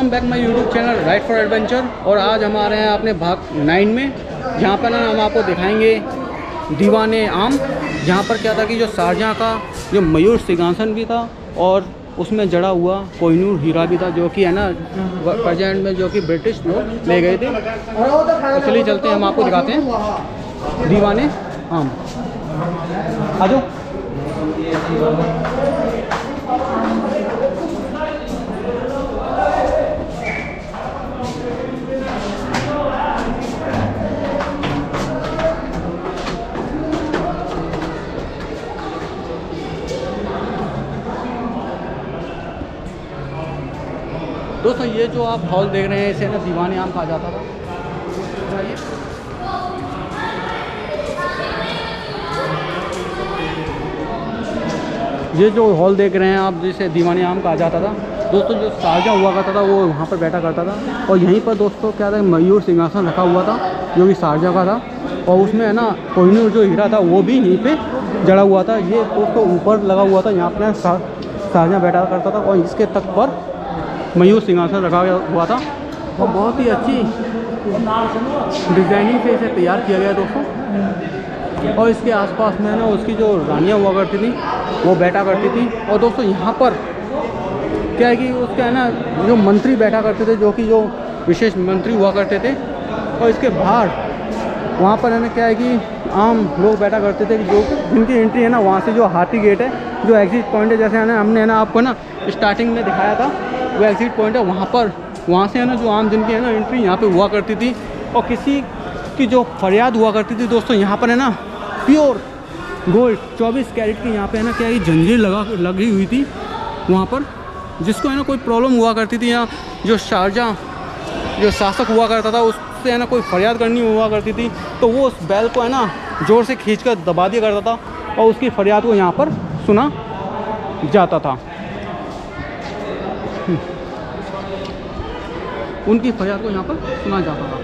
Welcome back my YouTube channel right for adventure. और आज हम आ रहे हैं अपने भाग 9 में, जहाँ पर ना हम आपको दिखाएंगे दीवाने आम। जहाँ पर क्या था कि जो शाहजहाँ का जो मयूर सिंहासन भी था और उसमें जड़ा हुआ कोहिनूर हीरा भी था, जो कि है ना प्रेजेंट में जो कि ब्रिटिश लोग ले गए थे। तो चलिए चलते हैं, हम आपको दिखाते हैं दीवाने आम। आ जाओ। दोस्तों ये जो आप हॉल देख रहे हैं इसे ना दीवाने आम कहा जाता था। ये जो हॉल देख रहे हैं आप जिसे दीवाने आम कहा जाता था दोस्तों, जो शाहजहाँ हुआ करता था वो वहाँ पर बैठा करता था। और यहीं पर दोस्तों क्या था, मयूर सिंहासन रखा हुआ था जो कि शाहजहाँ का था। और उसमें है ना कोहिनूर जो हीरा था वो भी यहीं पे जड़ा हुआ था। ये दोस्तों ऊपर लगा हुआ था, यहाँ पर शाहजहाँ बैठा करता था। और इसके तक पर मयूर सिंहासन रखा हुआ था। और बहुत ही अच्छी डिज़ाइनिंग से इसे तैयार किया गया दोस्तों। और इसके आसपास में ना उसकी जो रानियाँ हुआ करती थी वो बैठा करती थी। और दोस्तों यहाँ पर क्या है कि उसके है ना जो मंत्री बैठा करते थे, जो कि जो विशेष मंत्री हुआ करते थे। और इसके बाहर वहाँ पर है ना क्या है कि आम लोग बैठा करते थे, जो जिनकी एंट्री है ना वहाँ से जो हाथी गेट है, जो एग्जिट पॉइंट है, जैसे है ना हमने है ना आपको ना स्टार्टिंग में दिखाया था वो एग्जिट पॉइंट है। वहाँ से है ना जो आम जिनकी है ना एंट्री यहाँ पे हुआ करती थी। और किसी की जो फरियाद हुआ करती थी दोस्तों, यहाँ पर है ना प्योर गोल्ड 24 कैरेट की यहाँ पे है ना क्या जंजीर लगी हुई थी वहाँ पर। जिसको है ना कोई प्रॉब्लम हुआ करती थी, या जो शाहजहाँ जो शासक हुआ करता था उससे है ना कोई फरियाद करनी हुआ करती थी, तो वो उस बैल को है ना ज़ोर से खींचकर दबा दिया करता था और उसकी फरियाद को यहाँ पर सुना जाता था। उनकी फरियाद को यहाँ पर सुना जाता था।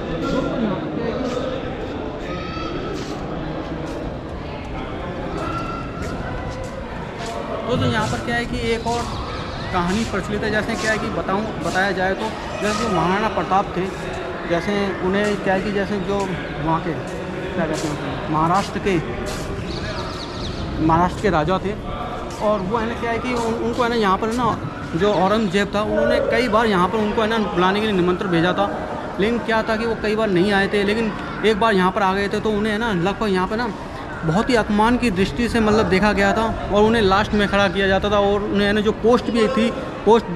तो यहाँ पर क्या है कि एक और कहानी प्रचलित है। जैसे क्या है कि बताया जाए तो जैसे महाराणा प्रताप थे, जैसे उन्हें क्या है कि जैसे जो वहाँ के क्या कहते हैं महाराष्ट्र के राजा थे। और वो है ना क्या है कि उनको है ना यहाँ पर है ना जो औरंगजेब था उन्होंने कई बार यहाँ पर उनको है ना बुलाने के लिए निमंत्रण भेजा था। लेकिन क्या था कि वो कई बार नहीं आए थे। लेकिन एक बार यहाँ पर आ गए थे तो उन्हें है ना लगभग यहाँ पर ना बहुत ही अपमान की दृष्टि से मतलब देखा गया था और उन्हें लास्ट में खड़ा किया जाता था। और उन्हें है ना जो पोस्ट दी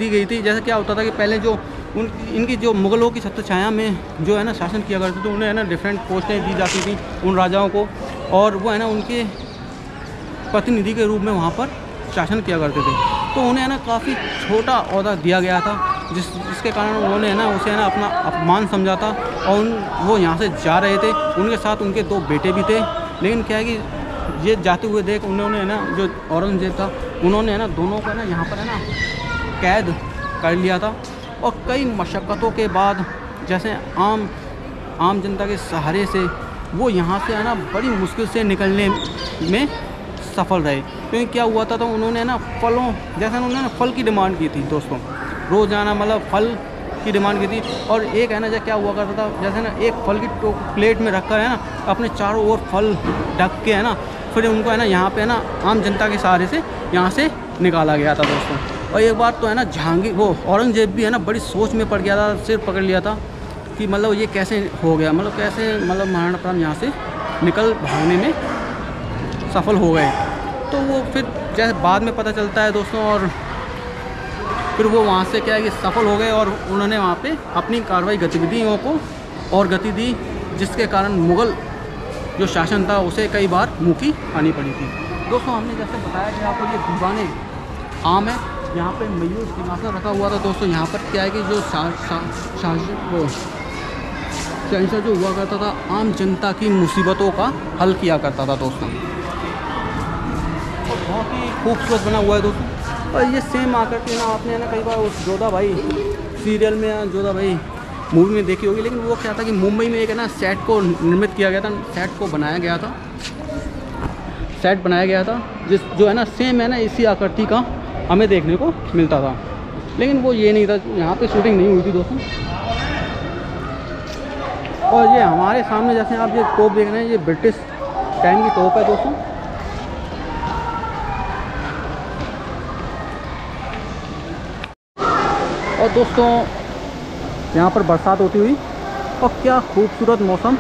गई थी। जैसे क्या होता था कि पहले जो इनकी जो मुग़लों की छत्रछाया में जो है ना शासन किया करते थे, उन्हें है ना डिफरेंट पोस्टें दी जाती थी उन राजाओं को। और वो है ना उनके प्रतिनिधि के रूप में वहाँ पर शासन किया करते थे। तो उन्हें है ना काफ़ी छोटा ओहदा दिया गया था, जिसके कारण उन्होंने है ना उसे है ना अपना अपमान समझा था। और वो यहाँ से जा रहे थे, उनके साथ उनके 2 बेटे भी थे। लेकिन क्या है कि ये जाते हुए देख उन्होंने है ना जो औरंगजेब था उन्होंने है ना दोनों को है ना यहाँ पर है ना कैद कर लिया था। और कई मशक्क़तों के बाद जैसे आम जनता के सहारे से वो यहाँ से है ना बड़ी मुश्किल से निकलने में सफल रहे। क्योंकि क्या हुआ था तो उन्होंने ना फलों जैसे उन्होंने फल की डिमांड की थी दोस्तों, रोज़ाना मतलब फल की डिमांड की थी। और एक है ना जैसे क्या हुआ करता था, जैसे ना एक फल की प्लेट में रखकर है ना अपने चारों ओर फल ढक के है ना फिर उनको है ना यहाँ पे है ना आम जनता के सहारे से यहाँ से निकाला गया था दोस्तों। और एक बार तो है ना औरंगजेब भी है ना बड़ी सोच में पड़ गया था, सिर पकड़ लिया था कि मतलब ये कैसे हो गया, मतलब कैसे महाराणा प्रताप यहाँ से निकल भागने में सफल हो गए। तो वो फिर जैसे बाद में पता चलता है दोस्तों, और फिर वो वहाँ से क्या है कि सफल हो गए और उन्होंने वहाँ पे अपनी कार्रवाई गतिविधियों को और गति दी, जिसके कारण मुग़ल जो शासन था उसे कई बार मुँह की आनी पड़ी थी। दोस्तों हमने जैसे बताया कि आपको ये दीवाने आम है, यहाँ पे मयूर सिंहासन रखा हुआ था दोस्तों। यहाँ पर क्या है कि जो शहंशाह जो हुआ करता था आम जनता की मुसीबतों का हल किया करता था दोस्तों। और बहुत ही खूबसूरत बना हुआ है दोस्तों। और ये सेम आकर के ना आपने ना कई बार उस जोधा भाई सीरियल में या जोधा भाई मूवी में देखी होगी। लेकिन वो क्या था कि मुंबई में एक है ना सेट को निर्मित किया गया था, सेट बनाया गया था जो है ना सेम है ना इसी आकृति का हमें देखने को मिलता था। लेकिन वो ये नहीं था, यहाँ पे शूटिंग नहीं हुई थी दोस्तों। और ये हमारे सामने जैसे आप ये तोप देख रहे हैं, ये ब्रिटिश टाइम की तोप है दोस्तों। और दोस्तों यहाँ पर बरसात होती हुई, और क्या खूबसूरत मौसम।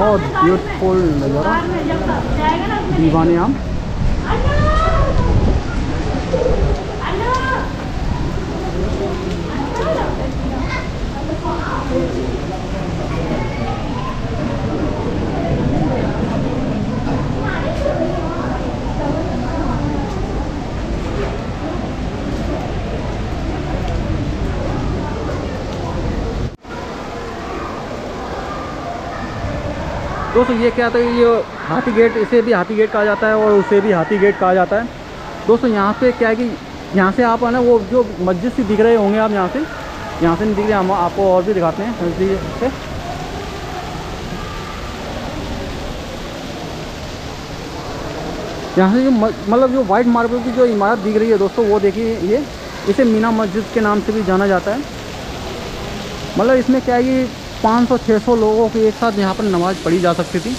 और ब्यूटीफुल नज़ारा, दीवाने आम। दोस्तों ये क्या था, ये हाथी गेट, इसे भी हाथी गेट कहा जाता है और उसे भी हाथी गेट कहा जाता है। दोस्तों यहाँ पे क्या है कि यहाँ से आप है ना, वो जो मस्जिद से दिख रहे होंगे आप, यहाँ से नहीं दिख रहे, हम आपको और भी दिखाते हैं नज़दीक से। यहाँ से जो मतलब जो वाइट मार्बल की जो इमारत दिख रही है दोस्तों, वो देखिए, ये इसे मीना मस्जिद के नाम से भी जाना जाता है। मतलब इसमें क्या है कि 500-600 लोगों के एक साथ यहाँ पर नमाज़ पढ़ी जा सकती थी,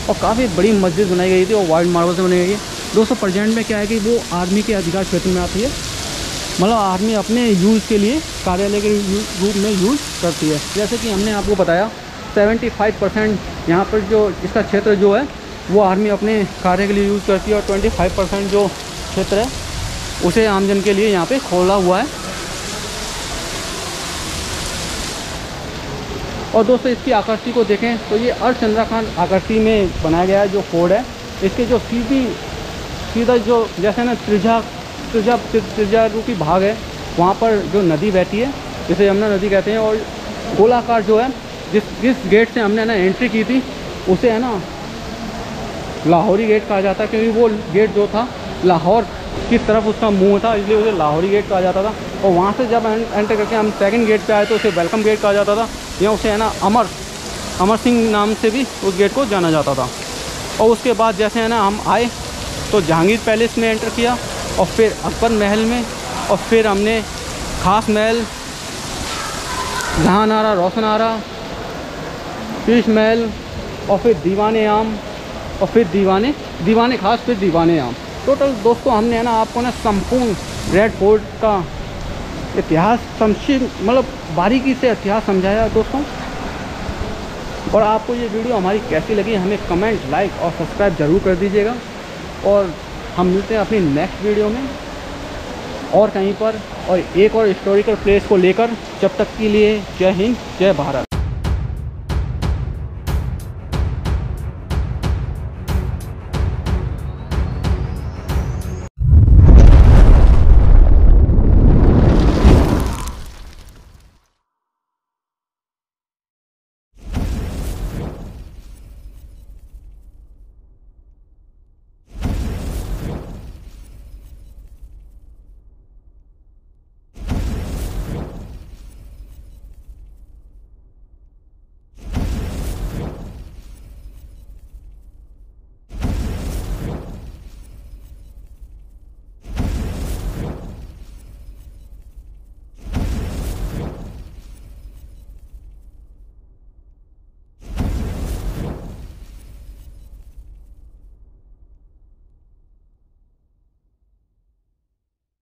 और काफ़ी बड़ी मस्जिद बनाई गई थी और वाइट मार्बल से बनाई गई है। दोस्तों प्रेजेंट में क्या है कि वो आर्मी के अधिकार क्षेत्र में आती है, मतलब आर्मी अपने यूज़ के लिए कार्यालय के रूप में यूज़ करती है। जैसे कि हमने आपको बताया 75% यहाँ पर जो इसका क्षेत्र जो है वो आर्मी अपने कार्य के लिए यूज़ करती है, और 25% जो क्षेत्र है उसे आमजन के लिए यहाँ पे खोला हुआ है। और दोस्तों इसकी आकृति को देखें तो ये अर्धचंद्राकार आकृति में बनाया गया है जो फोर्ट है। इसके जो सीधा जो जैसे ना त्रिज्या रूपी भाग है, वहाँ पर जो नदी बहती है जिसे यमुना नदी कहते हैं, और गोलाकार जो है जिस गेट से हमने ना एंट्री की थी उसे है ना लाहौरी गेट कहा जाता है, क्योंकि वो गेट जो था लाहौर की तरफ उसका मुंह था, इसलिए उसे लाहौरी गेट कहा जाता था। और वहाँ से जब एंटर करके हम सेकंड गेट पे आए तो उसे वेलकम गेट कहा जाता था, या उसे है ना अमर सिंह नाम से भी उस गेट को जाना जाता था। और उसके बाद जैसे है ना हम आए तो जहांगीर पैलेस में एंटर किया, और फिर अकबर महल में, और फिर हमने खास महल, जहान आरा, रोशन आरा, शीश महल, और फिर दीवाने आम, और फिर दीवाने खास, फिर दीवाने आम। टोटल दोस्तों हमने है ना आपको ना संपूर्ण रेड फोर्ट का इतिहास मतलब बारीकी से इतिहास समझाया दोस्तों। और आपको ये वीडियो हमारी कैसी लगी हमें कमेंट, लाइक और सब्सक्राइब ज़रूर कर दीजिएगा। और हम मिलते हैं अपनी नेक्स्ट वीडियो में और कहीं पर, और एक और हिस्टोरिकल प्लेस को लेकर। जब तक के लिए जय हिंद, जय भारत।